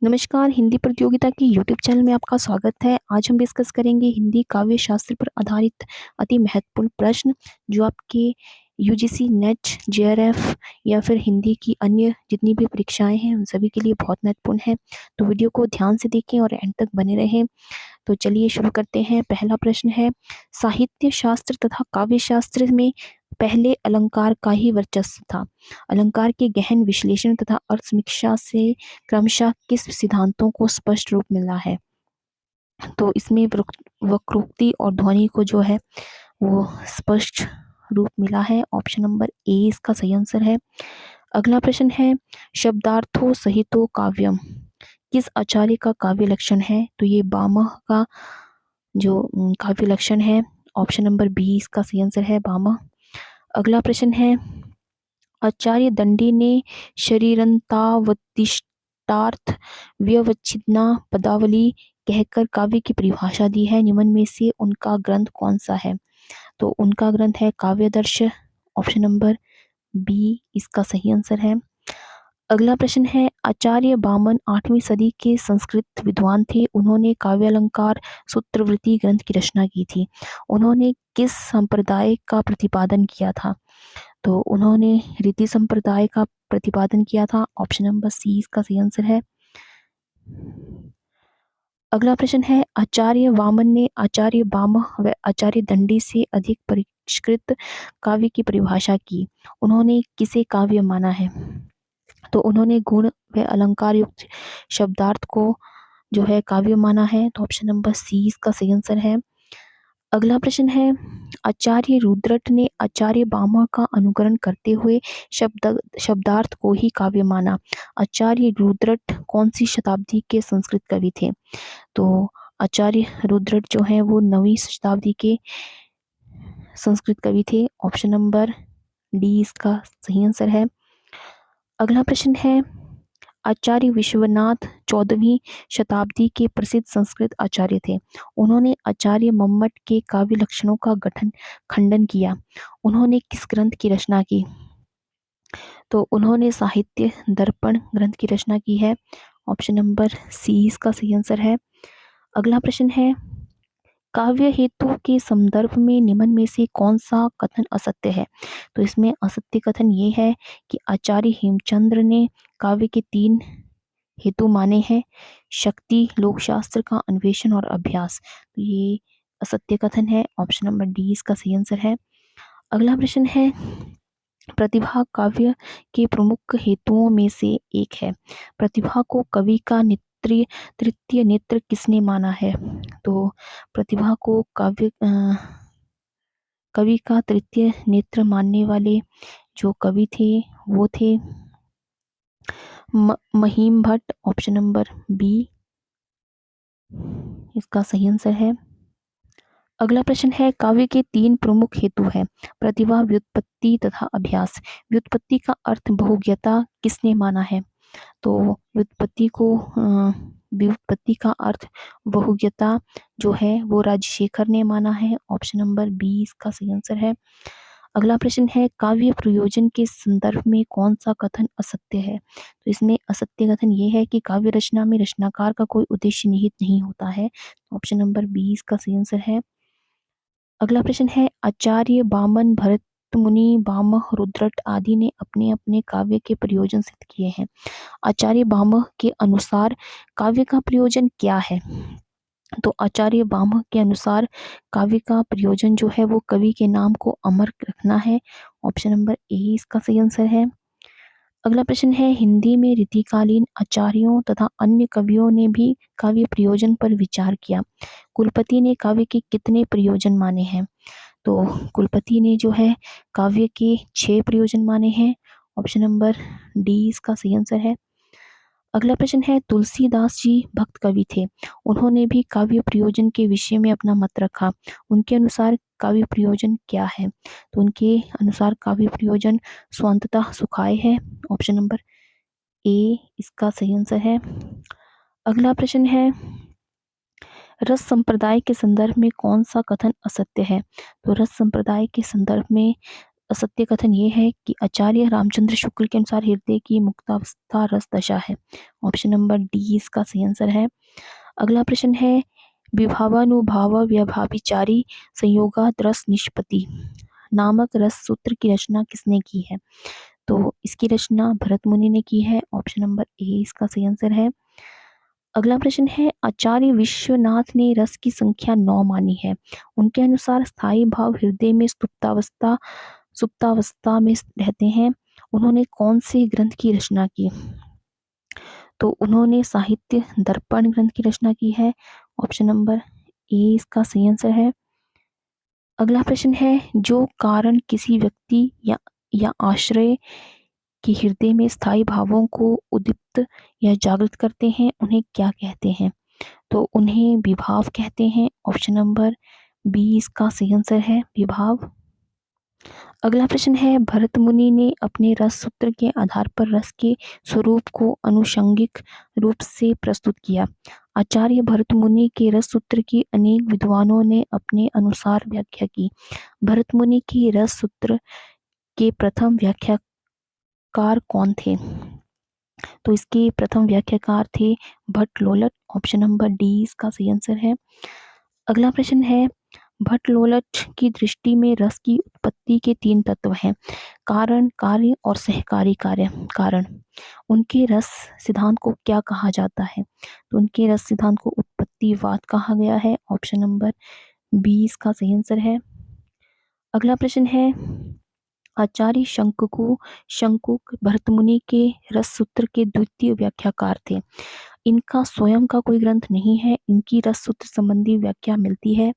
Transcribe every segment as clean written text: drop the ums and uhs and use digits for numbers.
नमस्कार, हिंदी प्रतियोगिता की यूट्यूब चैनल में आपका स्वागत है। आज हम डिस्कस करेंगे हिंदी काव्य शास्त्र पर आधारित अति महत्वपूर्ण प्रश्न, जो आपके यूजीसी नेट, जेआरएफ या फिर हिंदी की अन्य जितनी भी परीक्षाएं हैं, उन सभी के लिए बहुत महत्वपूर्ण है। तो वीडियो को ध्यान से देखें और एंड तक बने रहें। तो चलिए शुरू करते हैं। पहला प्रश्न है, साहित्य शास्त्र तथा काव्य शास्त्र में पहले अलंकार का ही वर्चस्व था। अलंकार के गहन विश्लेषण तथा अर्थ समीक्षा से क्रमशः किस सिद्धांतों को स्पष्ट रूप मिला है? तो इसमें वक्रोक्ति और ध्वनि को जो है वो स्पष्ट रूप मिला है। ऑप्शन नंबर ए इसका सही आंसर है। अगला प्रश्न है, शब्दार्थो सहितो काव्यम किस आचार्य का काव्य लक्षण है? तो ये भामह का जो काव्य लक्षण है। ऑप्शन नंबर बी इसका सही आंसर है, भामह। अगला प्रश्न है, आचार्य दंडी ने शरीरंतावतिष्ठार्थ व्यवच्छिन्ना पदावली कहकर काव्य की परिभाषा दी है। निम्न में से उनका ग्रंथ कौन सा है? तो उनका ग्रंथ है काव्यादर्श। ऑप्शन नंबर बी इसका सही आंसर है। अगला प्रश्न है, आचार्य बामन 8वीं सदी के संस्कृत विद्वान थे। उन्होंने काव्यालंकार सूत्रवृत्ति ग्रंथ की रचना की थी। उन्होंने किस संप्रदाय का प्रतिपादन किया था? तो उन्होंने रीति संप्रदाय का प्रतिपादन किया था। ऑप्शन नंबर सी इसका सही आंसर है। अगला प्रश्न है, आचार्य वामन ने आचार्य बामह व आचार्य दंडी से अधिक परिष्कृत काव्य की परिभाषा की। उन्होंने किसे काव्य माना है? तो उन्होंने गुण व अलंकार युक्त शब्दार्थ को जो है काव्य माना है। तो ऑप्शन नंबर सी इसका सही आंसर है। अगला प्रश्न है, आचार्य रुद्रट ने आचार्य बामह का अनुकरण करते हुए शब्दार्थ को ही काव्य माना। आचार्य रुद्रट कौन सी शताब्दी के संस्कृत कवि थे? तो आचार्य रुद्रट जो है वो 9वीं शताब्दी के संस्कृत कवि थे। ऑप्शन नंबर डी इसका सही आंसर है। अगला प्रश्न है, आचार्य विश्वनाथ 14वीं शताब्दी के प्रसिद्ध संस्कृत आचार्य थे। उन्होंने आचार्य मम्मट के काव्य लक्षणों का खंडन किया। उन्होंने किस ग्रंथ की रचना की? तो उन्होंने साहित्य दर्पण ग्रंथ की रचना की है। ऑप्शन नंबर सी इसका सही आंसर है। अगला प्रश्न है, काव्य हेतु के संदर्भ में निम्न में से कौन सा कथन असत्य है? तो इसमें असत्य कथन ये है कि आचार्य हेमचंद्र ने काव्य के 3 हेतु माने हैं: शक्ति, लोकशास्त्र का अन्वेषण और अभ्यास। तो ये असत्य कथन है। ऑप्शन नंबर डी इसका सही आंसर है। अगला प्रश्न है, प्रतिभा काव्य के प्रमुख हेतुओं में से एक है। प्रतिभा को कवि का तृतीय नेत्र किसने माना है? तो प्रतिभा को कवि का तृतीय नेत्र मानने वाले जो कवि थे वो थे महीम भट्ट। ऑप्शन नंबर बी इसका सही आंसर है। अगला प्रश्न है, काव्य के 3 प्रमुख हेतु हैं: प्रतिभा, व्युत्पत्ति तथा अभ्यास। व्युत्पत्ति का अर्थ बहुज्ञता किसने माना है? तो व्युत्पत्ति का अर्थ बहुज्ञता जो है वो राजशेखर ने माना है। ऑप्शन नंबर बी इसका सही आंसर है। अगला प्रश्न है, काव्य प्रयोजन के संदर्भ में कौन सा कथन असत्य है? तो इसमें असत्य कथन ये है कि काव्य रचना में रचनाकार का कोई उद्देश्य निहित नहीं होता है। ऑप्शन नंबर बी इसका सही आंसर है। अगला प्रश्न है, आचार्य बामन, भरत मुनि, भामह, रुद्रट आदि ने अपने अपने काव्य के प्रयोजन सिद्ध किए हैं। आचार्य भामह के अनुसार काव्य का प्रयोजन क्या है? तो आचार्य भामह के अनुसार काव्य का प्रयोजन जो है वो कवि के नाम को अमर रखना है। ऑप्शन नंबर ए इसका सही आंसर है। अगला प्रश्न है, हिंदी में रीतिकालीन आचार्यों तथा अन्य कवियों ने भी काव्य प्रयोजन पर विचार किया। कुलपति ने काव्य के कितने प्रयोजन माने हैं? तो कुलपति ने जो है काव्य के 6 प्रयोजन माने हैं। ऑप्शन नंबर डी इसका सही आंसर है। अगला प्रश्न है, तुलसीदास जी भक्त कवि थे। उन्होंने भी काव्य प्रयोजन के विषय में अपना मत रखा। उनके अनुसार काव्य प्रयोजन क्या है? तो उनके अनुसार काव्य प्रयोजन स्वांततः सुखाय है। ऑप्शन नंबर ए इसका सही आंसर है। अगला प्रश्न है, रस संप्रदाय के संदर्भ में कौन सा कथन असत्य है? तो रस संप्रदाय के संदर्भ में असत्य कथन ये है कि आचार्य रामचंद्र शुक्ल के अनुसार हृदय की मुक्तावस्था रस दशा है। ऑप्शन नंबर डी इसका सही आंसर है। अगला प्रश्न है विभावानुभाव व्यभाविचारी संयोगात रस निष्पत्ति नामक रस सूत्र की रचना किसने की है? तो इसकी रचना भरत मुनि ने की है। ऑप्शन नंबर ए इसका सही आंसर है। अगला प्रश्न है आचार्य विश्वनाथ ने रस की संख्या 9 मानी है। उनके अनुसार स्थायी भाव हृदय में सुप्तावस्था में रहते हैं। उन्होंने कौन से ग्रंथ की रचना की? तो उन्होंने साहित्य दर्पण ग्रंथ की रचना की है। ऑप्शन नंबर ए इसका सही आंसर है। अगला प्रश्न है जो कारण किसी व्यक्ति या आश्रय के हृदय में स्थायी भावों को उद्दीप्त या जागृत करते हैं उन्हें क्या कहते हैं? तो उन्हें विभाव कहते हैं। ऑप्शन नंबर बी इसका सही आंसर है विभाव। अगला प्रश्न है भरत मुनि ने अपने रस सूत्र के आधार पर रस के स्वरूप को अनुषंगिक रूप से प्रस्तुत किया। आचार्य भरत मुनि के रस सूत्र की अनेक विद्वानों ने अपने अनुसार व्याख्या की। भरत मुनि के रस सूत्र के प्रथम व्याख्याकार कौन थे? तो इसके प्रथम व्याख्याकार थे भट्टलोलट। ऑप्शन नंबर डी इसका सही आंसर है। अगला प्रश्न है भट्टलोलट की दृष्टि में रस की उत्पत्ति के 3 तत्व हैं कारण कार्य और सहकारी कार्य कारण। उनके रस सिद्धांत को क्या कहा जाता है? तो उनके रस सिद्धांत को उत्पत्तिवाद कहा गया है। ऑप्शन नंबर बी इसका सही आंसर है। अगला प्रश्न है आचार्य शंकुक भरत मुनि के रस सूत्र के द्वितीय व्याख्याकार थे। इनका स्वयं का कोई ग्रंथ नहीं है। इनकी रस सूत्र संबंधी व्याख्या मिलती है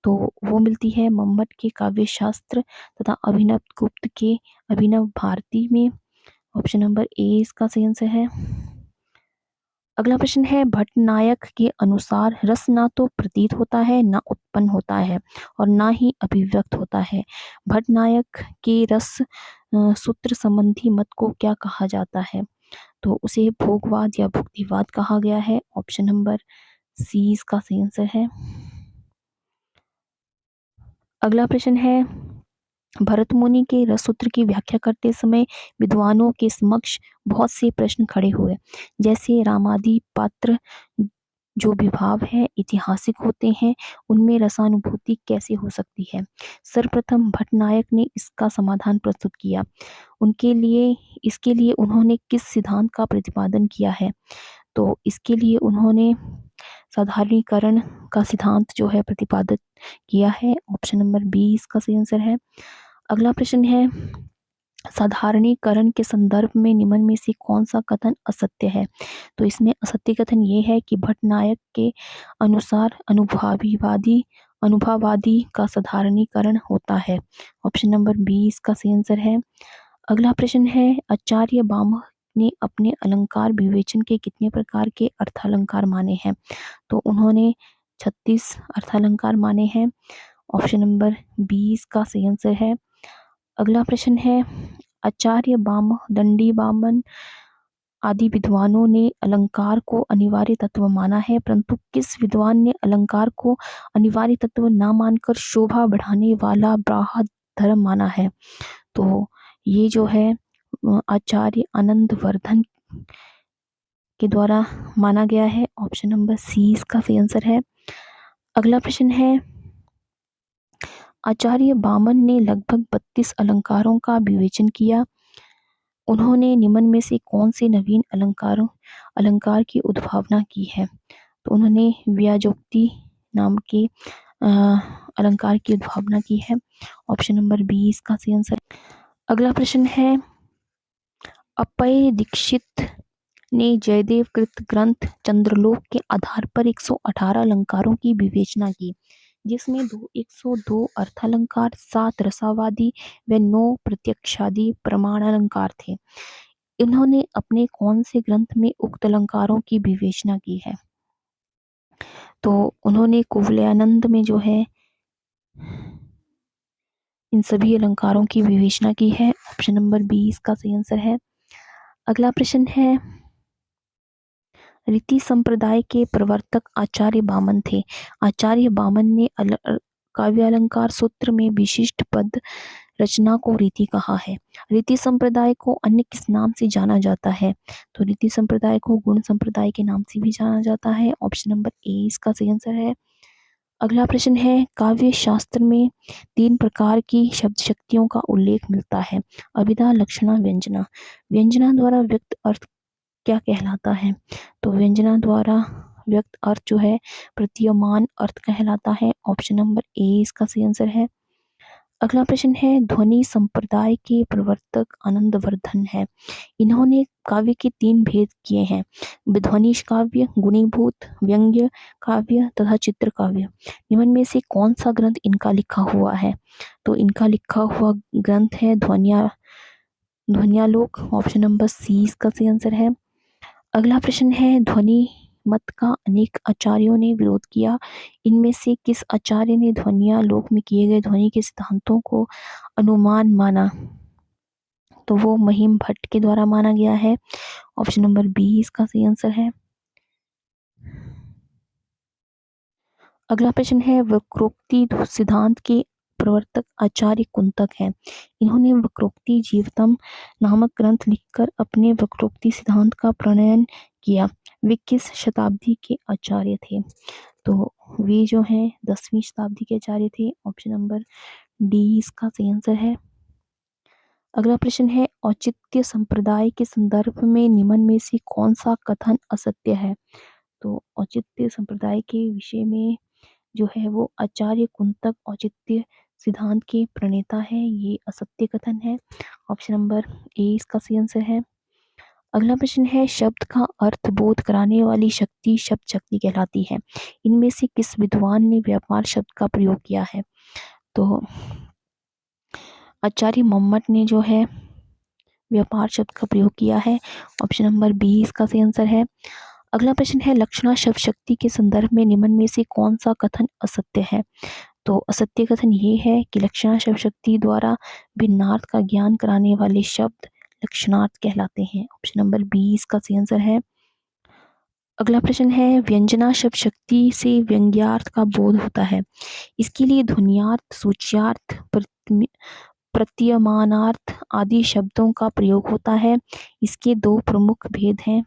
तो वो मिलती है मम्मट के काव्य शास्त्र तथा अभिनव गुप्त के अभिनव भारती में। ऑप्शन नंबर ए इसका सही आंसर है। अगला प्रश्न है भट्टनायक के अनुसार रस ना तो प्रतीत होता है ना उत्पन्न होता है और ना ही अभिव्यक्त होता है। भट्टनायक के रस सूत्र संबंधी मत को क्या कहा जाता है? तो उसे भोगवाद या भुक्तिवाद कहा गया है। ऑप्शन नंबर सी इसका सही आंसर है। अगला प्रश्न है भरत मुनि के रस सूत्र की व्याख्या करते समय विद्वानों के समक्ष बहुत से प्रश्न खड़े हुए जैसे रामादि पात्र जो विभाव है ऐतिहासिक होते हैं उनमें रसानुभूति कैसे हो सकती है? सर्वप्रथम भट्टनायक ने इसका समाधान प्रस्तुत किया। इसके लिए उन्होंने किस सिद्धांत का प्रतिपादन किया है? तो इसके लिए उन्होंने साधारणीकरण का सिद्धांत जो है प्रतिपादित किया है। ऑप्शन नंबर बी इसका सही आंसर है। अगला प्रश्न है साधारणीकरण के संदर्भ में निम्न में से कौन सा कथन असत्य है? तो इसमें असत्य कथन ये है कि भट्टनायक के अनुसार अनुभववादी का साधारणीकरण होता है। ऑप्शन नंबर बी इसका सही आंसर है। अगला प्रश्न है आचार्य बामह ने अपने अलंकार विवेचन के कितने प्रकार के अर्थालंकार माने हैं? तो उन्होंने 36 अर्थालंकार माने हैं। ऑप्शन नंबर बी इसका सही आंसर है। अगला प्रश्न है आचार्य बामह दंडी बामन आदि विद्वानों ने अलंकार को अनिवार्य तत्व माना है परंतु किस विद्वान ने अलंकार को अनिवार्य तत्व न मानकर शोभा बढ़ाने वाला ब्राह्य धर्म माना है? तो ये जो है आचार्य आनंदवर्धन के द्वारा माना गया है। ऑप्शन नंबर सी इसका सही आंसर है। अगला प्रश्न है आचार्य बामन ने लगभग 32 अलंकारों का विवेचन किया। उन्होंने निम्न में से कौन से नवीन अलंकार की उद्भावना की है? तो उन्होंने व्याजोक्ति नाम के अलंकार की उद्भावना की है। ऑप्शन नंबर बी इसका सही आंसर। अगला प्रश्न है अप्पय दीक्षित ने जयदेव कृत ग्रंथ चंद्रलोक के आधार पर 118 अलंकारों की विवेचना की जिसमें 102 अर्थालंकार 7 रसावादी व 9 प्रत्यक्षादि प्रमाणालंकार थे। इन्होंने अपने कौन से ग्रंथ में उक्त अलंकारों की विवेचना की है? तो उन्होंने कुवलयानंद में जो है इन सभी अलंकारों की विवेचना की है। ऑप्शन नंबर बी इसका सही आंसर है। अगला प्रश्न है रीति संप्रदाय के प्रवर्तक आचार्य बामन थे। आचार्य बामन ने काव्यालंकार सूत्र में विशिष्ट पद रचना को रीति कहा है? रीति संप्रदाय को अन्य किस नाम से जाना जाता है? तो रीति संप्रदाय को गुण संप्रदाय के नाम से भी जाना जाता है। ऑप्शन नंबर ए इसका सही आंसर है। अगला प्रश्न है, काव्य शास्त्र में 3 प्रकार की शब्द शक्तियों का उल्लेख मिलता है। अभिधा, लक्षणा, व्यंजना। व्यंजना द्वारा व्यक्त अर्थ क्या कहलाता है? तो व्यंजना द्वारा व्यक्त अर्थ जो है प्रतीयमान अर्थ कहलाता है। ऑप्शन नंबर ए इसका सही आंसर है। अगला प्रश्न है, ध्वनि संप्रदाय के प्रवर्तक आनंदवर्धन है। इन्होंने काव्य के 3 भेद किए हैं, ध्वनि काव्य, गुणीभूत व्यंग्य काव्य तथा चित्र काव्य। निम्न में से कौन सा ग्रंथ इनका लिखा हुआ है? तो इनका लिखा हुआ ग्रंथ है ध्वन्यालोक। ऑप्शन नंबर सी इसका सही आंसर है। अगला प्रश्न है, ध्वनि मत का अनेक आचार्यों ने विरोध किया। इनमें से किस आचार्य ने ध्वन्यालोक में किए गए ध्वनि के सिद्धांतों को अनुमान माना? तो वो महिम भट्ट के द्वारा माना गया है। ऑप्शन नंबर बी इसका सही आंसर है। अगला प्रश्न है, वक्रोक्ति सिद्धांत के प्रवर्तक आचार्य कुंतक हैं। इन्होंने वक्रोक्ति जीवतम नामक ग्रंथ लिखकर अपने वक्रोक्ति सिद्धांत का प्रणयन किया। वे किस शताब्दी के आचार्य थे? तो वे जो हैं 10वीं शताब्दी के आचार्य थे। ऑप्शन नंबर डी इसका सही आंसर है। अगला प्रश्न है, औचित्य संप्रदाय के संदर्भ में निम्न में से कौन सा कथन असत्य है? तो औचित्य संप्रदाय के विषय में जो है वो आचार्य कुंतक औचित्य सिद्धांत के प्रणेता है, ये असत्य कथन है। ऑप्शन नंबर ए इसका सही आंसर है। अगला प्रश्न है, शब्द का अर्थ बोध कराने वाली शक्ति शब्द शक्ति कहलाती है। इनमें से किस विद्वान ने व्यापार शब्द का प्रयोग किया है? तो आचार्य मम्मट ने जो है व्यापार शब्द का प्रयोग किया है। ऑप्शन नंबर बी इसका सही आंसर है। अगला प्रश्न है, लक्षणा शब्द शक्ति के संदर्भ में निम्न में से कौन सा कथन असत्य है? तो असत्य कथन ये है कि लक्षणा शब्द शक्ति द्वारा भिन्नार्थ का ज्ञान कराने वाले शब्द लक्षणार्थ कहलाते हैं। ऑप्शन नंबर बी इसका सही आंसर है। अगला प्रश्न है, व्यंजना शब्द शक्ति से व्यंग्यार्थ का बोध होता है। इसके लिए ध्वन्यार्थ, सूच्यार्थ, प्रतीयमानार्थ आदि शब्दों का प्रयोग होता है। इसके 2 प्रमुख भेद हैं।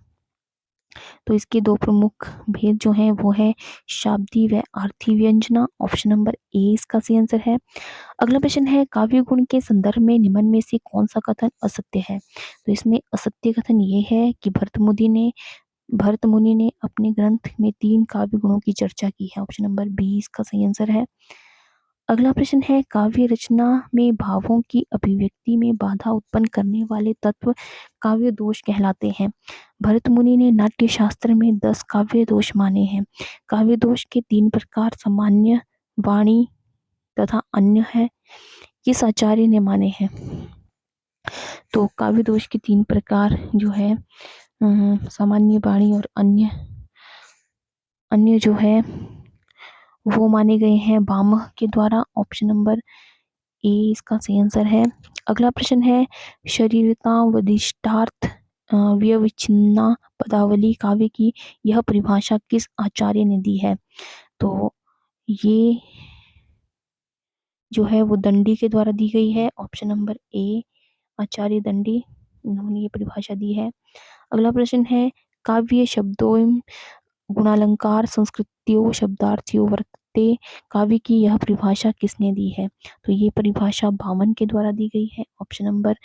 तो इसके 2 प्रमुख भेद जो हैं वो है शाब्दी व आर्थी व्यंजना। ऑप्शन नंबर ए इसका सही आंसर है। अगला प्रश्न है, काव्य गुण के संदर्भ में निम्न में से कौन सा कथन असत्य है? तो इसमें असत्य कथन ये है कि भरत मुनि ने अपने ग्रंथ में 3 काव्य गुणों की चर्चा की है। ऑप्शन नंबर बी इसका सही आंसर है। अगला प्रश्न है, काव्य रचना में भावों की अभिव्यक्ति में बाधा उत्पन्न करने वाले तत्व काव्य दोष कहलाते हैं। भरत मुनि ने नाट्य शास्त्र में 10 काव्य दोष माने हैं। काव्य दोष के 3 प्रकार सामान्य, वाणी तथा अन्य है। किस आचार्य ने माने हैं? तो काव्य दोष के 3 प्रकार जो है सामान्य, वाणी और अन्य जो है वो माने गए हैं भामह के द्वारा। ऑप्शन नंबर ए इसका सही आंसर है। अगला प्रश्न है, शरीरता वदिष्टार्थ व्यवच्छिन्ना पदावली काव्य की यह परिभाषा किस आचार्य ने दी है? तो ये जो है वो दंडी के द्वारा दी गई है। ऑप्शन नंबर ए आचार्य दंडी, उन्होंने ये परिभाषा दी है। अगला प्रश्न है, काव्य शब्दों गुणालंकार संस्कृत्यो शब्दार्थियों वर्तते काव्य की यह परिभाषा किसने दी है? तो ये परिभाषा भामन के द्वारा दी गई है। ऑप्शन नंबर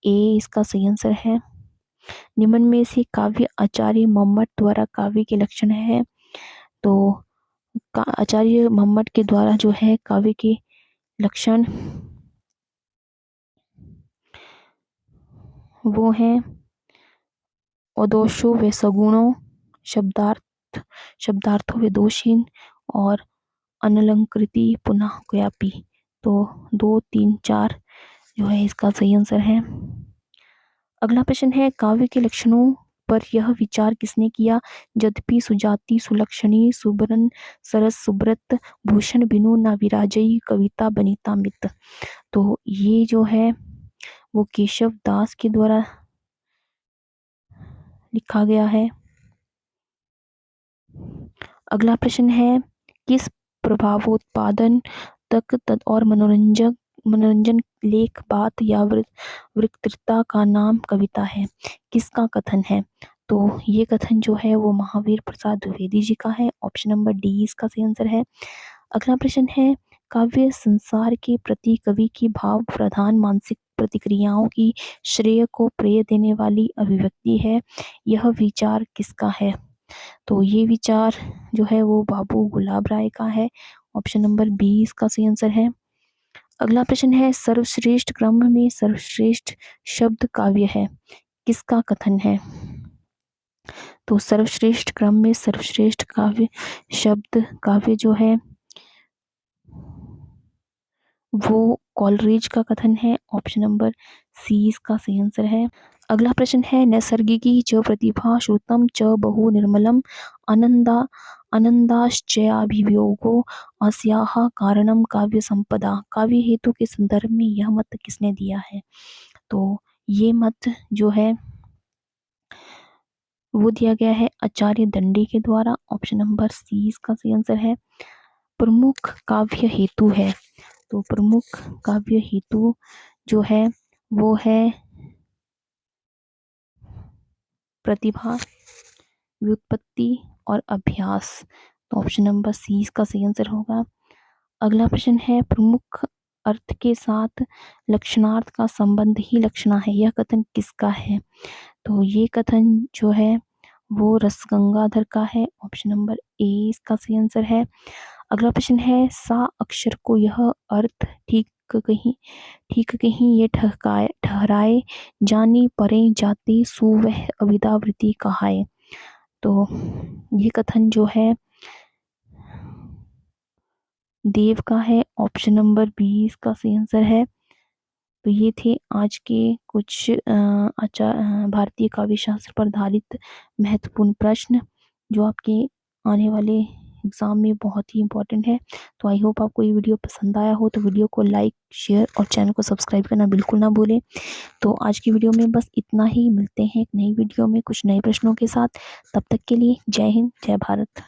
ए इसका सही आंसर है। निम्न में से काव्य आचार्य मम्मट द्वारा काव्य के लक्षण है। तो आचार्य मम्मट के द्वारा जो है काव्य के लक्षण वो हैं अदोषो व सगुणों, शब्दार्थों व दोषहीन और अनलंकृति पुनः क्यापी। तो 2, 3, 4 जो है इसका सही आंसर है। अगला प्रश्न है, काव्य के लक्षणों पर यह विचार किसने किया? यद्यपि सुजाति सुलक्षणी सुबरन सरस सुब्रत भूषण बिनु न विराजई कविता बनिता मित। तो ये जो है वो केशव दास के द्वारा लिखा गया है। अगला प्रश्न है, किस प्रभावोत्पादन तक और मनोरंजक मनोरंजन लेख, बात या वक्तृता का नाम कविता है, किसका कथन है? तो ये कथन जो है वो महावीर प्रसाद द्विवेदी जी का है। ऑप्शन नंबर डी इसका सही आंसर है। अगला प्रश्न है, काव्य संसार के प्रति कवि की भाव प्रधान मानसिक प्रतिक्रियाओं की श्रेय को प्रेय देने वाली अभिव्यक्ति है, यह विचार किसका है? तो ये विचार जो है वो बाबू गुलाब राय का है। ऑप्शन नंबर बी इसका सही आंसर है। अगला प्रश्न है, सर्वश्रेष्ठ क्रम में सर्वश्रेष्ठ शब्द काव्य है, किसका कथन है? तो सर्वश्रेष्ठ क्रम में सर्वश्रेष्ठ काव्य शब्द काव्य जो है वो कॉलरिज का कथन है। ऑप्शन नंबर सी इसका सही आंसर है। अगला प्रश्न है, नैसर्गिकी च प्रतिभा श्रुतम च बहु निर्मलम आनंदाश्चयाभियोगो अस्याः कारणम काव्य संपदा। काव्य हेतु के संदर्भ में यह मत किसने दिया है? तो ये मत जो है वो दिया गया है आचार्य दंडी के द्वारा। ऑप्शन नंबर सी इसका सही आंसर है। प्रमुख काव्य हेतु है, तो प्रमुख काव्य हेतु जो है वो है प्रतिभा, व्युत्पत्ति और अभ्यास। तो ऑप्शन नंबर सी इसका सही आंसर होगा। अगला प्रश्न है, प्रमुख अर्थ के साथ लक्षणार्थ का संबंध ही लक्षणा है, यह कथन किसका है? तो ये कथन जो है वो रसगंगाधर का है। ऑप्शन नंबर ए इसका सही आंसर है। अगला प्रश्न है, सा अक्षर को यह अर्थ ठीक कहीं ये ठहराए जानी परे जाति सुवह अविदावृत्ति कहाए। तो ये कथन जो है देव का है। ऑप्शन नंबर बी इसका सही आंसर है। तो ये थे आज के कुछ भारतीय काव्य शास्त्र पर आधारित महत्वपूर्ण प्रश्न जो आपके आने वाले एग्जाम में बहुत ही इंपॉर्टेंट है। तो आई होप आपको ये वीडियो पसंद आया हो, तो वीडियो को लाइक, शेयर और चैनल को सब्सक्राइब करना बिल्कुल ना भूलें। तो आज की वीडियो में बस इतना ही, मिलते हैं एक नई वीडियो में कुछ नए प्रश्नों के साथ। तब तक के लिए जय हिंद, जय भारत।